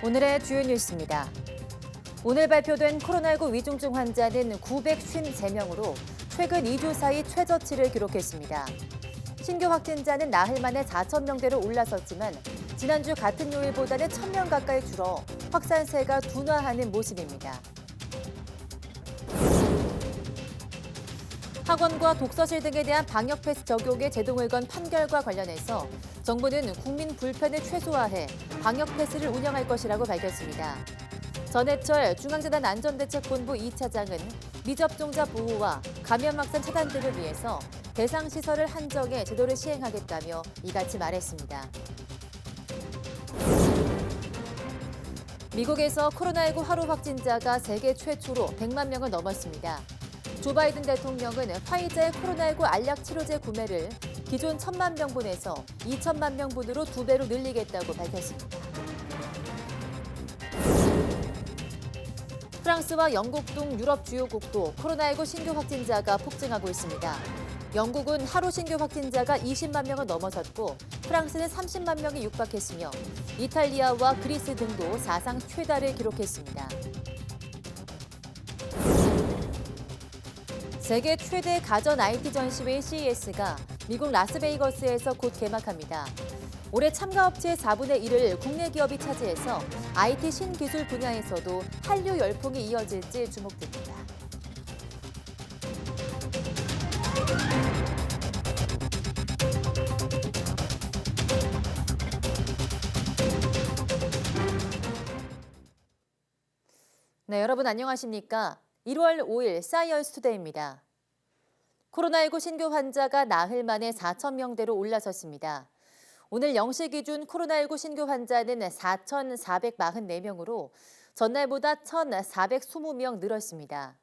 오늘의 주요 뉴스입니다. 오늘 발표된 코로나19 위중증 환자는 953명으로 최근 2주 사이 최저치를 기록했습니다. 신규 확진자는 나흘 만에 4,000명대로 올라섰지만 지난주 같은 요일보다는 1,000명 가까이 줄어 확산세가 둔화하는 모습입니다. 학원과 독서실 등에 대한 방역 패스 적용의 제동을 건 판결과 관련해서 정부는 국민 불편을 최소화해 방역 패스를 운영할 것이라고 밝혔습니다. 전해철 중앙재난 안전대책본부 2차장은 미접종자 보호와 감염 확산 차단 등을 위해서 대상 시설을 한정해 제도를 시행하겠다며 이같이 말했습니다. 미국에서 코로나19 하루 확진자가 세계 최초로 100만 명을 넘었습니다. 조 바이든 대통령은 화이자의 코로나19 알약 치료제 구매를 기존 1,000만 명분에서 2천만 명분으로 2배로 늘리겠다고 밝혔습니다. 프랑스와 영국 등 유럽 주요국도 코로나19 신규 확진자가 폭증하고 있습니다. 영국은 하루 신규 확진자가 20만 명을 넘어섰고 프랑스는 30만 명이 육박했으며 이탈리아와 그리스 등도 사상 최다를 기록했습니다. 세계 최대 가전 IT 전시회인 CES가 미국 라스베이거스에서 곧 개막합니다. 올해 참가업체의 4분의 1을 국내 기업이 차지해서 IT 신기술 분야에서도 한류 열풍이 이어질지 주목됩니다. 네, 여러분 안녕하십니까? 1월 5일 사이언스 투데이입니다. 코로나19 신규 환자가 나흘 만에 4,000명대로 올라섰습니다. 오늘 0시 기준 코로나19 신규 환자는 4,444명으로 전날보다 1,420명 늘었습니다.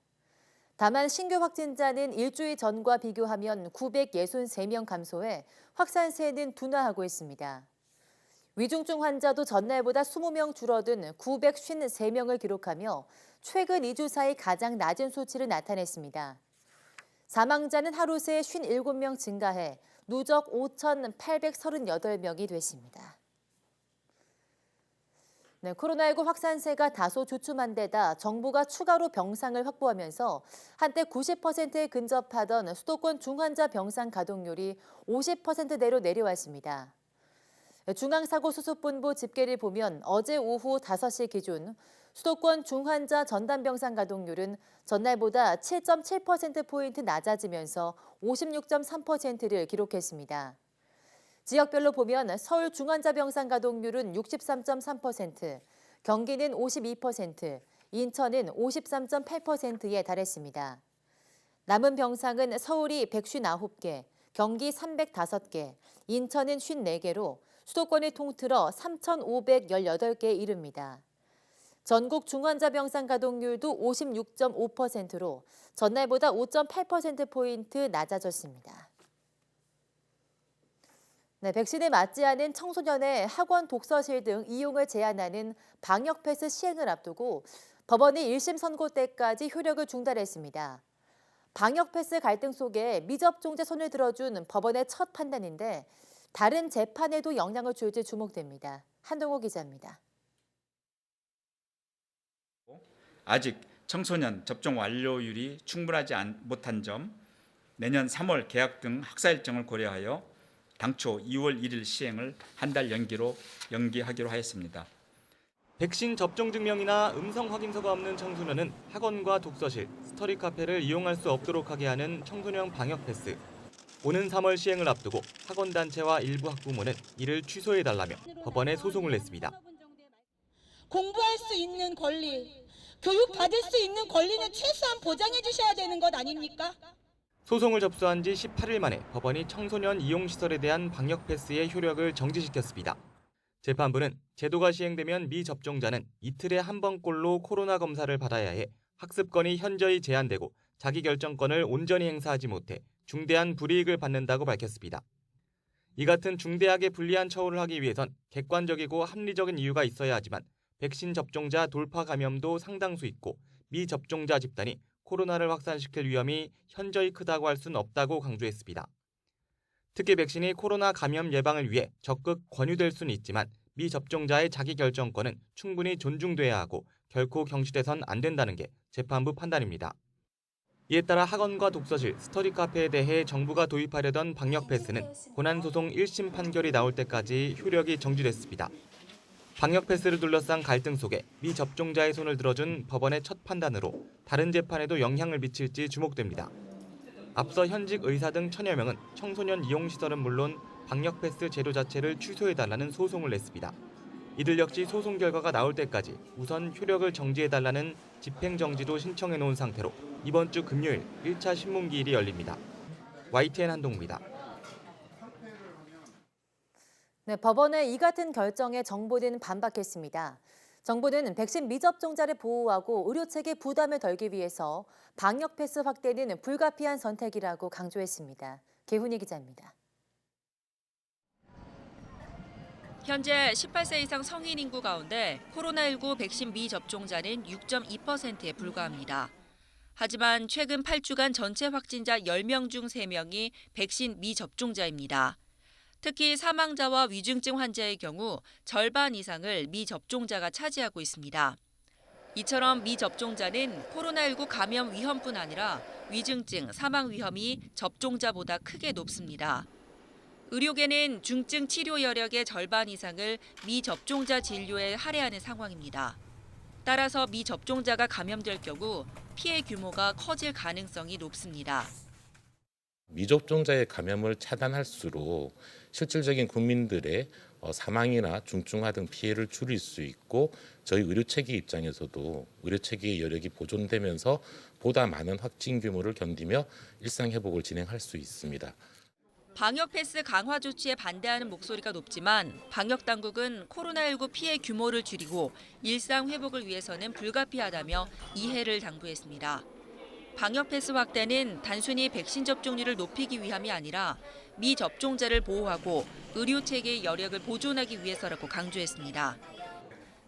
다만 신규 확진자는 일주일 전과 비교하면 963명 감소해 확산세는 둔화하고 있습니다. 위중증 환자도 전날보다 20명 줄어든 953명을 기록하며 최근 2주 사이 가장 낮은 수치를 나타냈습니다. 사망자는 하루 새 57명 증가해 누적 5,838명이 됐습니다. 네, 코로나19 확산세가 다소 주춤한 데다 정부가 추가로 병상을 확보하면서 한때 90%에 근접하던 수도권 중환자 병상 가동률이 50%대로 내려왔습니다. 중앙사고수습본부 집계를 보면 어제 오후 5시 기준 수도권 중환자 전담병상 가동률은 전날보다 7.7%포인트 낮아지면서 56.3%를 기록했습니다. 지역별로 보면 서울 중환자 병상 가동률은 63.3%, 경기는 52%, 인천은 53.8%에 달했습니다. 남은 병상은 서울이 159개, 경기 305개, 인천은 54개로 수도권을 통틀어 3,518개에 이릅니다. 전국 중환자 병상 가동률도 56.5%로 전날보다 5.8%포인트 낮아졌습니다. 네, 백신에 맞지 않은 청소년의 학원, 독서실 등 이용을 제한하는 방역 패스 시행을 앞두고 법원이 1심 선고 때까지 효력을 중단했습니다. 방역 패스 갈등 속에 미접종자 손을 들어준 법원의 첫 판단인데 다른 재판에도 영향을 줄지 주목됩니다. 한동호 기자입니다. 아직 청소년 접종 완료율이 충분하지 못한 점, 내년 3월 개학 등 학사 일정을 고려하여 당초 2월 1일 시행을 한 달 연기하기로 하였습니다. 백신 접종 증명이나 음성 확인서가 없는 청소년은 학원과 독서실, 스터디 카페를 이용할 수 없도록 하게 하는 청소년 방역 패스. 오는 3월 시행을 앞두고 학원단체와 일부 학부모는 이를 취소해달라며 법원에 소송을 냈습니다. 공부할 수 있는 권리, 교육받을 수 있는 권리는 최소한 보장해 주셔야 되는 것 아닙니까? 소송을 접수한 지 18일 만에 법원이 청소년 이용시설에 대한 방역 패스의 효력을 정지시켰습니다. 재판부는 제도가 시행되면 미접종자는 이틀에 한 번꼴로 코로나 검사를 받아야 해 학습권이 현저히 제한되고 자기결정권을 온전히 행사하지 못해 중대한 불이익을 받는다고 밝혔습니다. 이 같은 중대하게 불리한 처우를 하기 위해선 객관적이고 합리적인 이유가 있어야 하지만 백신 접종자 돌파 감염도 상당수 있고 미접종자 집단이 코로나를 확산시킬 위험이 현저히 크다고 할 수는 없다고 강조했습니다. 특히 백신이 코로나 감염 예방을 위해 적극 권유될 수는 있지만 미접종자의 자기결정권은 충분히 존중돼야 하고 결코 경실해선 안 된다는 게 재판부 판단입니다. 이에 따라 학원과 독서실, 스터디 카페에 대해 정부가 도입하려던 방역 패스는 고난소송 1심 판결이 나올 때까지 효력이 정지됐습니다. 방역 패스를 둘러싼 갈등 속에 미접종자의 손을 들어준 법원의 첫 판단으로 다른 재판에도 영향을 미칠지 주목됩니다. 앞서 현직 의사 등 1000여 명은 청소년 이용시설은 물론 방역 패스 제도 자체를 취소해달라는 소송을 냈습니다. 이들 역시 소송 결과가 나올 때까지 우선 효력을 정지해달라는 집행정지도 신청해놓은 상태로 이번 주 금요일 1차 신문기일이 열립니다. YTN 한동우입니다. 네, 법원의 이 같은 결정에 정부는 반박했습니다. 정부는 백신 미접종자를 보호하고 의료체계 부담을 덜기 위해서 방역 패스 확대는 불가피한 선택이라고 강조했습니다. 개훈이 기자입니다. 현재 18세 이상 성인 인구 가운데 코로나19 백신 미접종자는 6.2%에 불과합니다. 하지만 최근 8주간 전체 확진자 10명 중 3명이 백신 미접종자입니다. 특히 사망자와 위중증 환자의 경우 절반 이상을 미접종자가 차지하고 있습니다. 이처럼 미접종자는 코로나19 감염 위험뿐 아니라 위중증, 사망 위험이 접종자보다 크게 높습니다. 의료계는 중증 치료 여력의 절반 이상을 미접종자 진료에 할애하는 상황입니다. 따라서 미접종자가 감염될 경우 피해 규모가 커질 가능성이 높습니다. 미접종자의 감염을 차단할수록 실질적인 국민들의 사망이나 중증화 등 피해를 줄일 수 있고 저희 의료체계 입장에서도 의료체계의 여력이 보존되면서 보다 많은 확진 규모를 견디며 일상 회복을 진행할 수 있습니다. 방역 패스 강화 조치에 반대하는 목소리가 높지만 방역 당국은 코로나19 피해 규모를 줄이고 일상 회복을 위해서는 불가피하다며 이해를 당부했습니다. 방역 패스 확대는 단순히 백신 접종률을 높이기 위함이 아니라 미접종자를 보호하고 의료 체계의 여력을 보존하기 위해서라고 강조했습니다.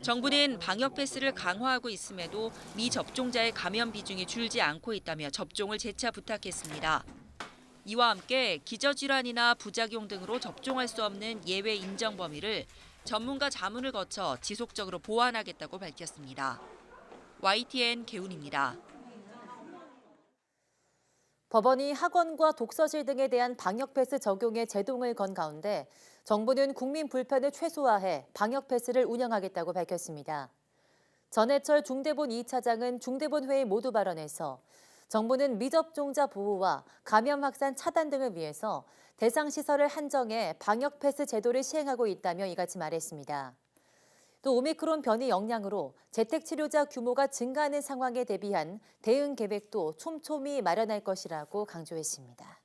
정부는 방역 패스를 강화하고 있음에도 미접종자의 감염 비중이 줄지 않고 있다며 접종을 재차 부탁했습니다. 이와 함께 기저질환이나 부작용 등으로 접종할 수 없는 예외 인정 범위를 전문가 자문을 거쳐 지속적으로 보완하겠다고 밝혔습니다. YTN 개훈입니다. 법원이 학원과 독서실 등에 대한 방역 패스 적용에 제동을 건 가운데 정부는 국민 불편을 최소화해 방역 패스를 운영하겠다고 밝혔습니다. 전해철 중대본 2차장은 중대본 회의 모두 발언에서 정부는 미접종자 보호와 감염 확산 차단 등을 위해서 대상 시설을 한정해 방역 패스 제도를 시행하고 있다며 이같이 말했습니다. 또 오미크론 변이 영향으로 재택치료자 규모가 증가하는 상황에 대비한 대응 계획도 촘촘히 마련할 것이라고 강조했습니다.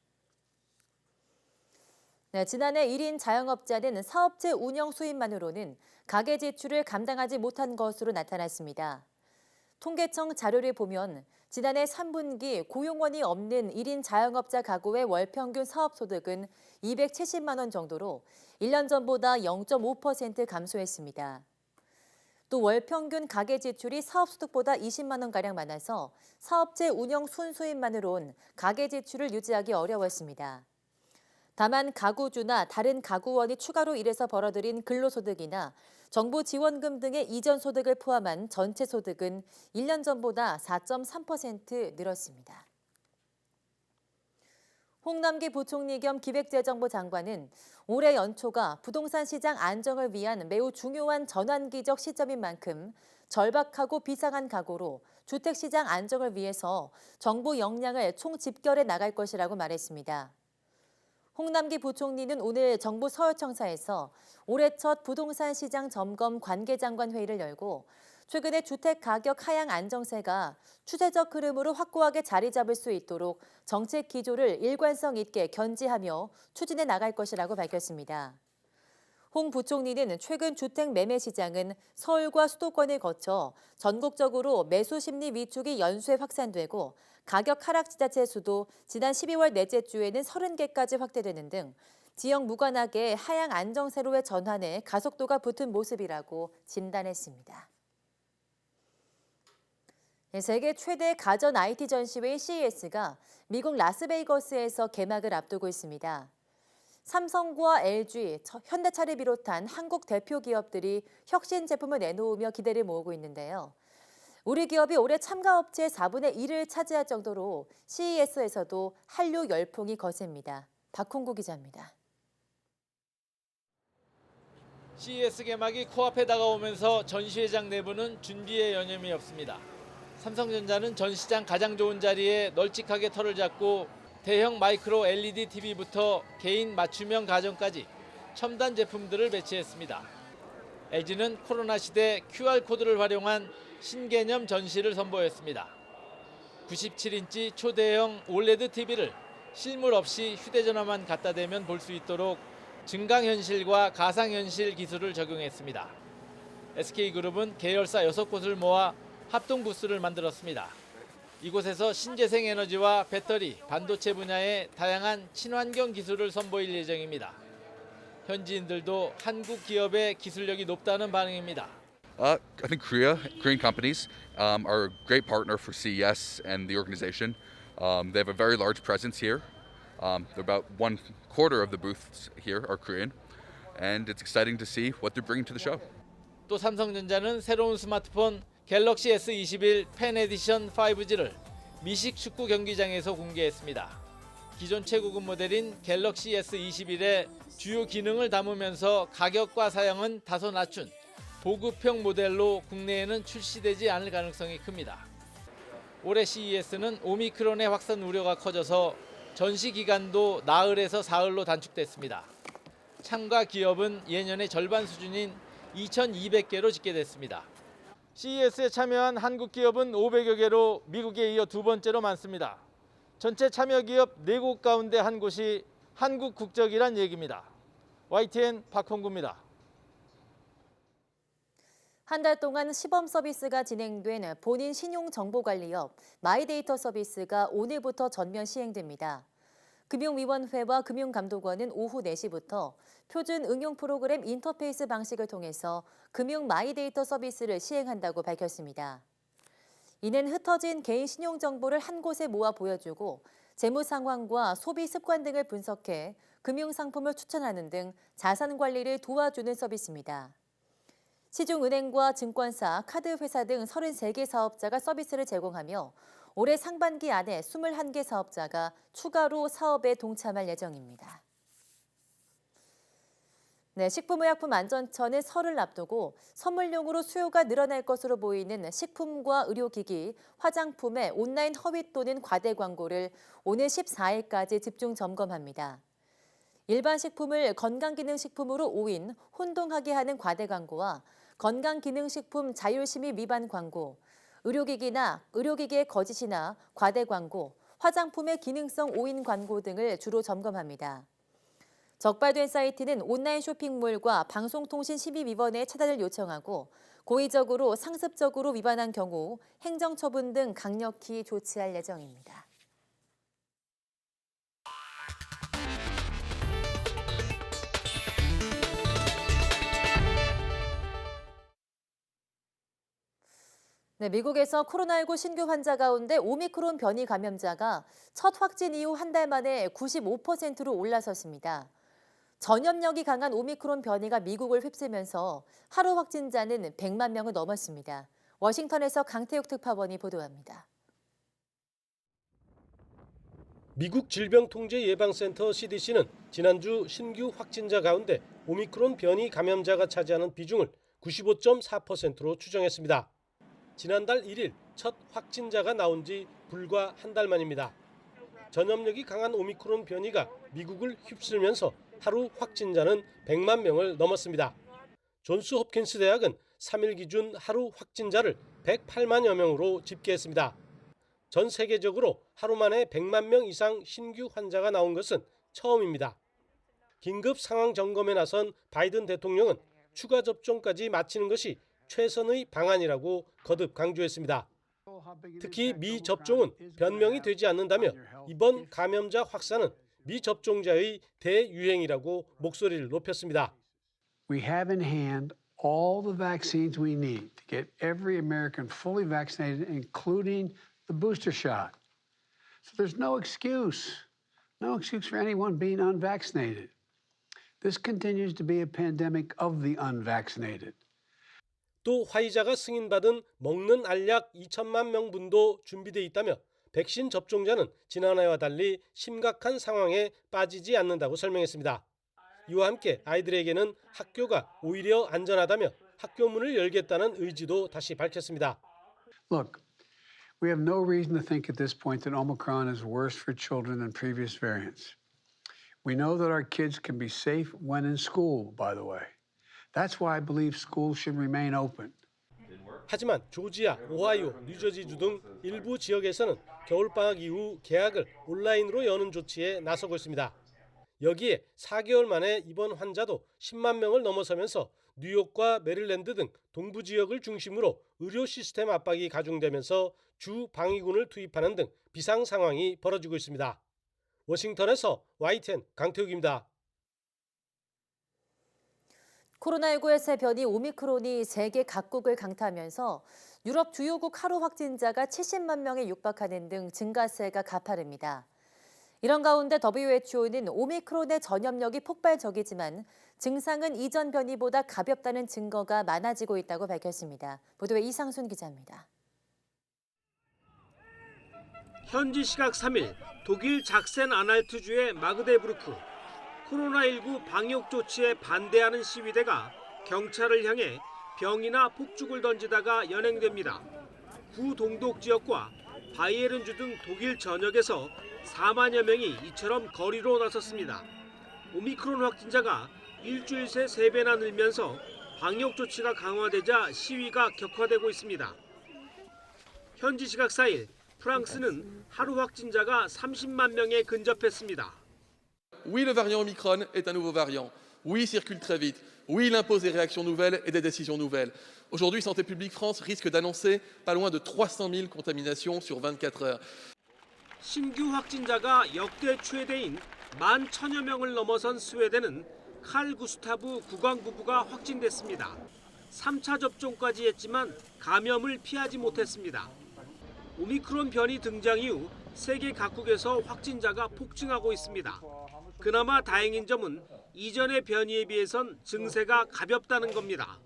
네, 지난해 1인 자영업자는 사업체 운영 수입만으로는 가계 지출을 감당하지 못한 것으로 나타났습니다. 통계청 자료를 보면 지난해 3분기 고용원이 없는 1인 자영업자 가구의 월 평균 사업소득은 270만 원 정도로 1년 전보다 0.5% 감소했습니다. 또 월 평균 가계 지출이 사업소득보다 20만 원가량 많아서 사업체 운영 순수입만으론 가계 지출을 유지하기 어려웠습니다. 다만 가구주나 다른 가구원이 추가로 일해서 벌어들인 근로소득이나 정부 지원금 등의 이전 소득을 포함한 전체 소득은 1년 전보다 4.3% 늘었습니다. 홍남기 부총리 겸 기획재정부 장관은 올해 연초가 부동산 시장 안정을 위한 매우 중요한 전환기적 시점인 만큼 절박하고 비상한 각오로 주택시장 안정을 위해서 정부 역량을 총집결해 나갈 것이라고 말했습니다. 홍남기 부총리는 오늘 정부 서울청사에서 올해 첫 부동산 시장 점검 관계장관 회의를 열고 최근의 주택 가격 하향 안정세가 추세적 흐름으로 확고하게 자리 잡을 수 있도록 정책 기조를 일관성 있게 견지하며 추진해 나갈 것이라고 밝혔습니다. 홍 부총리는 최근 주택 매매 시장은 서울과 수도권을 거쳐 전국적으로 매수 심리 위축이 연쇄 확산되고 가격 하락 지자체 수도 지난 12월 넷째 주에는 30개까지 확대되는 등 지역 무관하게 하향 안정세로의 전환에 가속도가 붙은 모습이라고 진단했습니다. 세계 최대 가전 IT 전시회인 CES가 미국 라스베이거스에서 개막을 앞두고 있습니다. 삼성과 LG, 현대차를 비롯한 한국 대표 기업들이 혁신 제품을 내놓으며 기대를 모으고 있는데요. 우리 기업이 올해 참가업체의 4분의 1을 차지할 정도로 CES에서도 한류 열풍이 거셉니다. 박홍구 기자입니다. CES 개막이 코앞에 다가오면서 전시회장 내부는 준비에 여념이 없습니다. 삼성전자는 전 시장 가장 좋은 자리에 널찍하게 털을 잡고 대형 마이크로 LED TV부터 개인 맞춤형 가전까지 첨단 제품들을 배치했습니다. LG는 코로나 시대 QR코드를 활용한 신개념 전시를 선보였습니다. 97인치 초대형 OLED TV를 실물 없이 휴대전화만 갖다 대면 볼 수 있도록 증강현실과 가상현실 기술을 적용했습니다. SK그룹은 계열사 6곳을 모아 합동 부스를 만들었습니다. 이곳에서 신재생 에너지와 배터리, 반도체 분야의 다양한 친환경 기술을 선보일 예정입니다. 현지인들도 한국 기업의 기술력이 높다는 반응입니다. I think Korean companies are a great partner for CES and the organization. They have a very large presence here. They're about 1/4 of the booths here are Korean, and it's exciting to see what they're bringing to the show. 또 삼성전자는 새로운 스마트폰 갤럭시 S21 펜 에디션 5G를 미식 축구 경기장에서 공개했습니다. 기존 최고급 모델인 갤럭시 S21의 주요 기능을 담으면서 가격과 사양은 다소 낮춘 보급형 모델로 국내에는 출시되지 않을 가능성이 큽니다. 올해 CES는 오미크론의 확산 우려가 커져서 전시 기간도 나흘에서 사흘로 단축됐습니다. 참가 기업은 예년의 절반 수준인 2,200개로 집계됐습니다. CES에 참여한 한국 기업은 500여 개로 미국에 이어 두 번째로 많습니다. 전체 참여 기업 4곳 가운데 한 곳이 한국 국적이란 얘기입니다. YTN 박홍구입니다. 한 달 동안 시범 서비스가 진행된 본인 신용정보관리업 마이데이터 서비스가 오늘부터 전면 시행됩니다. 금융위원회와 금융감독원은 오후 4시부터 표준 응용 프로그램 인터페이스 방식을 통해서 금융 마이데이터 서비스를 시행한다고 밝혔습니다. 이는 흩어진 개인 신용정보를 한 곳에 모아 보여주고 재무 상황과 소비 습관 등을 분석해 금융상품을 추천하는 등 자산 관리를 도와주는 서비스입니다. 시중은행과 증권사, 카드회사 등 33개 사업자가 서비스를 제공하며 올해 상반기 안에 21개 사업자가 추가로 사업에 동참할 예정입니다. 네, 식품의약품안전처는 설을 앞두고 선물용으로 수요가 늘어날 것으로 보이는 식품과 의료기기, 화장품의 온라인 허위 또는 과대 광고를 오늘 14일까지 집중 점검합니다. 일반 식품을 건강기능식품으로 오인, 혼동하게 하는 과대 광고와 건강기능식품 자율심의 위반 광고, 의료기기나 의료기기의 거짓이나 과대 광고, 화장품의 기능성 오인 광고 등을 주로 점검합니다. 적발된 사이트는 온라인 쇼핑몰과 방송통신심의위원회에 차단을 요청하고 고의적으로 상습적으로 위반한 경우 행정처분 등 강력히 조치할 예정입니다. 네, 미국에서 코로나19 신규 환자 가운데 오미크론 변이 감염자가 첫 확진 이후 한 달 만에 95%로 올라섰습니다. 전염력이 강한 오미크론 변이가 미국을 휩쓸면서 하루 확진자는 100만 명을 넘었습니다. 워싱턴에서 강태욱 특파원이 보도합니다. 미국 질병통제예방센터 CDC는 지난주 신규 확진자 가운데 오미크론 변이 감염자가 차지하는 비중을 95.4%로 추정했습니다. 지난달 1일 첫 확진자가 나온 지 불과 한 달 만입니다. 전염력이 강한 오미크론 변이가 미국을 휩쓸면서 하루 확진자는 100만 명을 넘었습니다. 존스 홉킨스 대학은 3일 기준 하루 확진자를 108만여 명으로 집계했습니다. 전 세계적으로 하루 만에 100만 명 이상 신규 환자가 나온 것은 처음입니다. 긴급 상황 점검에 나선 바이든 대통령은 추가 접종까지 마치는 것이 최선의 방안이라고 거듭 강조했습니다. 특히 미접종은 변명이 되지 않는다며 이번 감염자 확산은 미접종자의 대유행이라고 목소리를 높였습니다. We have in hand all the vaccines we need to get every American fully vaccinated, including the booster shot. So there's no excuse for anyone being unvaccinated. This continues to be a pandemic of the unvaccinated. 또 화이자가 승인받은 먹는 알약 2천만 명분도 준비돼 있다며 백신 접종자는 지난해와 달리 심각한 상황에 빠지지 않는다고 설명했습니다. 이와 함께 아이들에게는 학교가 오히려 안전하다며 학교 문을 열겠다는 의지도 다시 밝혔습니다. Look, we have no reason to think at this point that Omicron is worse for children than previous variants. We know that our kids can be safe when in school, by the way. That's why I believe schools should remain open. 하지만 조지아, 오하이오, 뉴저지주 등 일부 지역에서는 겨울방학 이후 개학을 온라인으로 여는 조치에 나서고 있습니다. 여기에 4개월 만에 입원 환자도 10만 명을 넘어서면서 뉴욕과 메릴랜드 등 동부 지역을 중심으로 의료 시스템 압박이 가중되면서 주 방위군을 투입하는 등 비상 상황이 벌어지고 있습니다. 워싱턴에서 YTN 강태욱입니다. 코로나19의 새 변이 오미크론이 세계 각국을 강타하면서 유럽 주요국 하루 확진자가 70만 명에 육박하는 등 증가세가 가파릅니다. 이런 가운데 WHO는 오미크론의 전염력이 폭발적이지만 증상은 이전 변이보다 가볍다는 증거가 많아지고 있다고 밝혔습니다. 보도에 이상순 기자입니다. 현지 시각 3일 독일 작센 아날트주의 마그데부르크. 코로나19 방역 조치에 반대하는 시위대가 경찰을 향해 병이나 폭죽을 던지다가 연행됩니다. 구 동독 지역과 바이에른주 등 독일 전역에서 4만여 명이 이처럼 거리로 나섰습니다. 오미크론 확진자가 일주일 새 3배나 늘면서 방역 조치가 강화되자 시위가 격화되고 있습니다. 현지 시각 4일 프랑스는 하루 확진자가 30만 명에 근접했습니다. Oui, le variant Omicron est un nouveau variant. Oui, il circule très vite. Oui, il impose des réactions nouvelles et des décisions nouvelles. Aujourd'hui, Santé publique France risque d'annoncer pas loin de 300 000 contaminations sur 24 heures. 신규 확진자가 역대 최대인 11,000여 명을 넘어선 스웨덴은 칼 구스타브 국왕부부가 확진됐습니다. 3차 접종까지 했지만 감염을 피하지 못했습니다. 오미크론 변이 등장 이후 세계 각국에서 확진자가 폭증하고 있습니다. 그나마 다행인 점은 이전의 변이에 비해선 증세가 가볍다는 겁니다.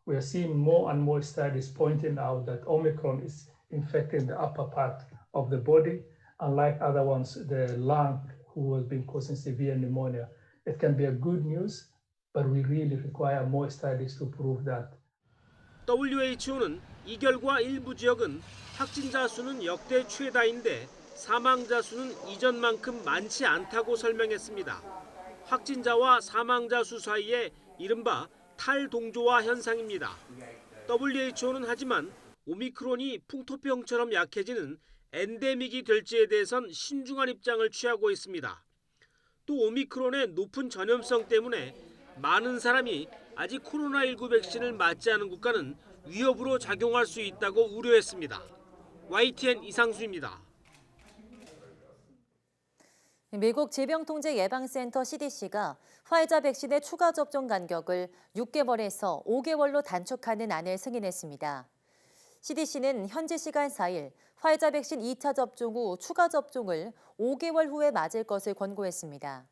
We are seeing more and more studies pointing out that Omicron is infecting the upper part of the body, unlike other ones, the lung, who has been causing severe pneumonia. It can be a good news, but we really require more studies to prove that. WHO는 이 결과 일부 지역은 확진자 수는 역대 최다인데 사망자 수는 이전만큼 많지 않다고 설명했습니다. 확진자와 사망자 수 사이에 이른바 탈동조화 현상입니다. WHO는 하지만 오미크론이 풍토병처럼 약해지는 엔데믹이 될지에 대해선 신중한 입장을 취하고 있습니다. 또 오미크론의 높은 전염성 때문에 많은 사람이 아직 코로나19 백신을 맞지 않은 국가는 위협으로 작용할 수 있다고 우려했습니다. YTN 이상수입니다. 미국 질병통제예방센터 CDC가 화이자 백신의 추가 접종 간격을 6개월에서 5개월로 단축하는 안을 승인했습니다. CDC는 현지 시간 4일 화이자 백신 2차 접종 후 추가 접종을 5개월 후에 맞을 것을 권고했습니다.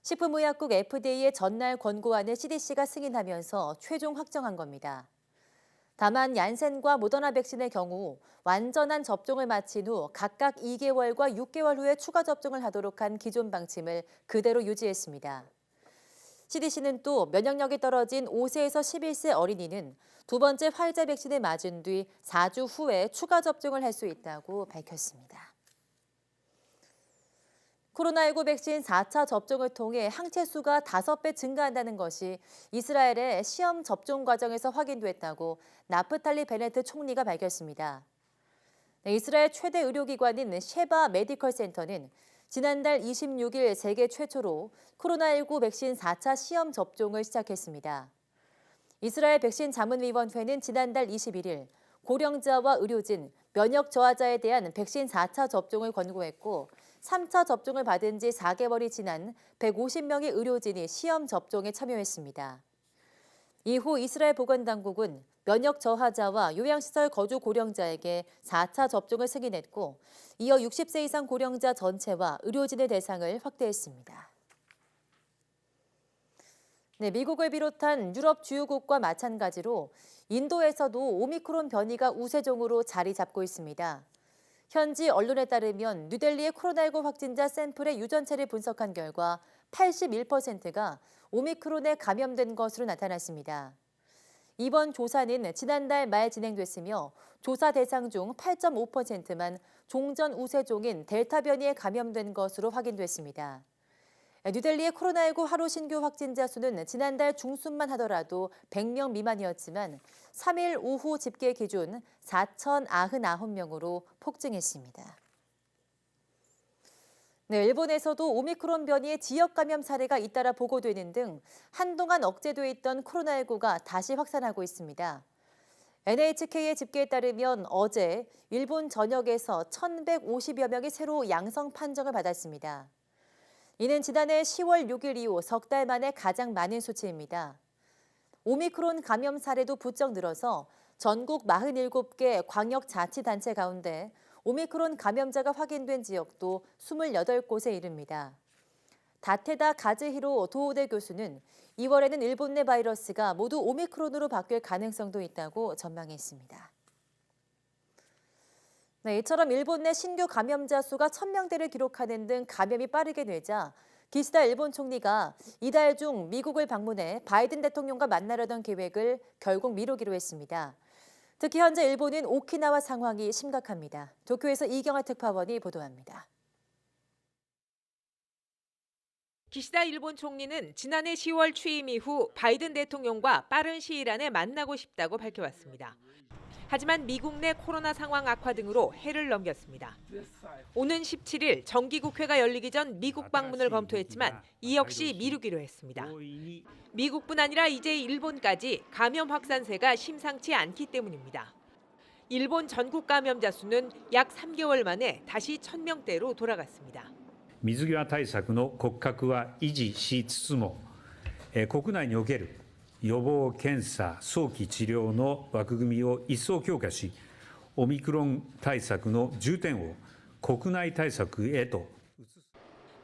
식품의약국 FDA의 전날 권고안을 CDC가 승인하면서 최종 확정한 겁니다. 다만 얀센과 모더나 백신의 경우 완전한 접종을 마친 후 각각 2개월과 6개월 후에 추가 접종을 하도록 한 기존 방침을 그대로 유지했습니다. CDC는 또 면역력이 떨어진 5세에서 11세 어린이는 두 번째 화이자 백신을 맞은 뒤 4주 후에 추가 접종을 할 수 있다고 밝혔습니다. 코로나19 백신 4차 접종을 통해 항체 수가 5배 증가한다는 것이 이스라엘의 시험 접종 과정에서 확인됐다고 나프탈리 베네트 총리가 밝혔습니다. 이스라엘 최대 의료기관인 셰바 메디컬 센터는 지난달 26일 세계 최초로 코로나19 백신 4차 시험 접종을 시작했습니다. 이스라엘 백신 자문위원회는 지난달 21일 고령자와 의료진, 면역 저하자에 대한 백신 4차 접종을 권고했고 3차 접종을 받은 지 4개월이 지난 150명의 의료진이 시험 접종에 참여했습니다. 이후 이스라엘 보건당국은 면역 저하자와 요양시설 거주 고령자에게 4차 접종을 승인했고 이어 60세 이상 고령자 전체와 의료진의 대상을 확대했습니다. 네, 미국을 비롯한 유럽 주요국과 마찬가지로 인도에서도 오미크론 변이가 우세종으로 자리 잡고 있습니다. 현지 언론에 따르면 뉴델리의 코로나19 확진자 샘플의 유전체를 분석한 결과 81%가 오미크론에 감염된 것으로 나타났습니다. 이번 조사는 지난달 말 진행됐으며 조사 대상 중 8.5%만 종전 우세종인 델타 변이에 감염된 것으로 확인됐습니다. 뉴델리의 코로나19 하루 신규 확진자 수는 지난달 중순만 하더라도 100명 미만이었지만 3일 오후 집계 기준 4,099명으로 폭증했습니다. 네, 일본에서도 오미크론 변이의 지역 감염 사례가 잇따라 보고되는 등 한동안 억제돼 있던 코로나19가 다시 확산하고 있습니다. NHK의 집계에 따르면 어제 일본 전역에서 1,150여 명이 새로 양성 판정을 받았습니다. 이는 지난해 10월 6일 이후 석 달 만에 가장 많은 수치입니다. 오미크론 감염 사례도 부쩍 늘어서 전국 47개 광역자치단체 가운데 오미크론 감염자가 확인된 지역도 28곳에 이릅니다. 다테다 가즈히로 도우대 교수는 2월에는 일본 내 바이러스가 모두 오미크론으로 바뀔 가능성도 있다고 전망했습니다. 네, 이처럼 일본 내 신규 감염자 수가 1,000명대를 기록하는 등 감염이 빠르게 되자 기시다 일본 총리가 이달 중 미국을 방문해 바이든 대통령과 만나려던 계획을 결국 미루기로 했습니다. 특히 현재 일본은 오키나와 상황이 심각합니다. 도쿄에서 이경아 특파원이 보도합니다. 기시다 일본 총리는 지난해 10월 취임 이후 바이든 대통령과 빠른 시일 안에 만나고 싶다고 밝혀왔습니다. 하지만 미국 내 코로나 상황 악화 등으로 해를 넘겼습니다. 오는 17일 정기국회가 열리기 전 미국 방문을 검토했지만 이 역시 미루기로 했습니다. 미국뿐 아니라 이제 일본까지 감염 확산세가 심상치 않기 때문입니다. 일본 전국 감염자 수는 약 3개월 만에 다시 1,000명대로 돌아갔습니다. 水際対策の骨格は維持しつつも、国内における予防検査早期治療の枠組みを一層強化し、オミクロン対策の重点を国内対策へと。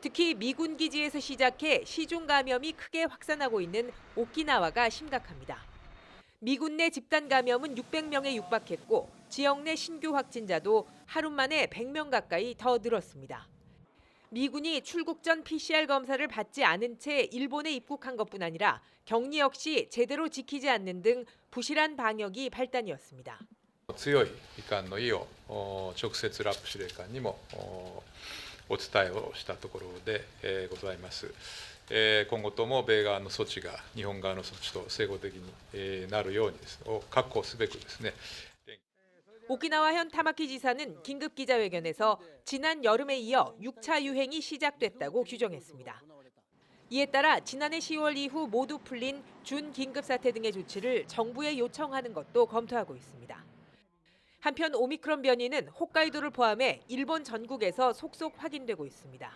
특히 미군 기지에서 시작해 시중 감염이 크게 확산하고 있는 오키나와가 심각합니다. 미군 내 집단 감염은 600명에 육박했고 지역 내 신규 확진자도 하루 만에 100명 가까이 더 늘었습니다. 미군이 출국 전 PCR 검사를 받지 않은 채 일본에 입국한 것뿐 아니라 격리 역시 제대로 지키지 않는 등 부실한 방역이 발단이었습니다. 強い遺憾の意を直接ラップ司令官にもお伝えをしたところでございます。今後とも米側の措置が日本側の措置と整合的になるように確保すべくですね。 오키나와 현 타마키 지사는 긴급 기자회견에서 지난 여름에 이어 6차 유행이 시작됐다고 규정했습니다. 이에 따라 지난해 10월 이후 모두 풀린 준긴급 사태 등의 조치를 정부에 요청하는 것도 검토하고 있습니다. 한편 오미크론 변이는 홋카이도를 포함해 일본 전국에서 속속 확인되고 있습니다.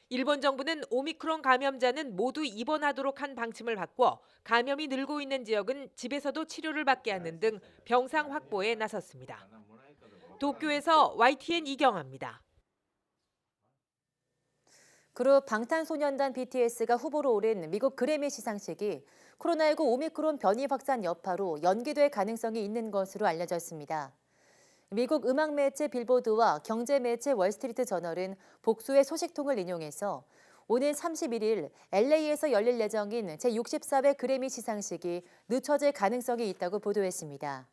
일본 정부는 오미크론 감염자는 모두 입원하도록 한 방침을 바꿔 감염이 늘고 있는 지역은 집에서도 치료를 받게 하는 등 병상 확보에 나섰습니다. 도쿄에서 YTN 이경아입니다. 그룹 방탄소년단 BTS가 후보로 오른 미국 그래미 시상식이 코로나19 오미크론 변이 확산 여파로 연기될 가능성이 있는 것으로 알려졌습니다. 미국 음악 매체 빌보드와 경제 매체 월스트리트 저널은 복수의 소식통을 인용해서 오는 31일 LA에서 열릴 예정인 제64회 그래미 시상식이 늦춰질 가능성이 있다고 보도했습니다.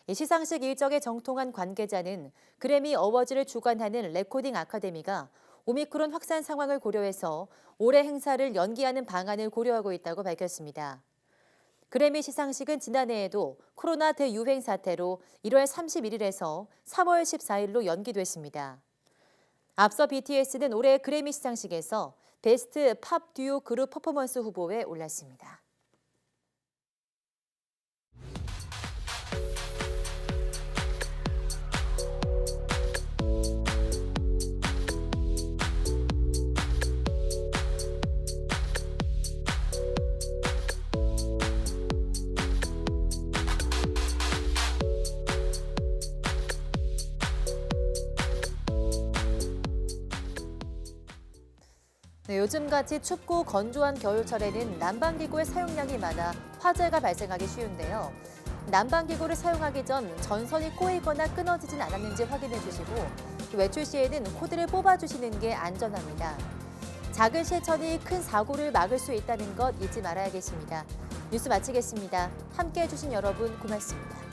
이 시상식 일정에 정통한 관계자는 그래미 어워즈를 주관하는 레코딩 아카데미가 오미크론 확산 상황을 고려해서 올해 행사를 연기하는 방안을 고려하고 있다고 밝혔습니다. 그래미 시상식은 지난해에도 코로나 대유행 사태로 1월 31일에서 3월 14일로 연기됐습니다. 앞서 BTS는 올해 그래미 시상식에서 베스트 팝 듀오 그룹 퍼포먼스 후보에 올랐습니다. 네, 요즘같이 춥고 건조한 겨울철에는 난방기구의 사용량이 많아 화재가 발생하기 쉬운데요. 난방기구를 사용하기 전 전선이 꼬이거나 끊어지진 않았는지 확인해 주시고 외출 시에는 코드를 뽑아주시는 게 안전합니다. 작은 실천이 큰 사고를 막을 수 있다는 것 잊지 말아야겠습니다. 뉴스 마치겠습니다. 함께해 주신 여러분 고맙습니다.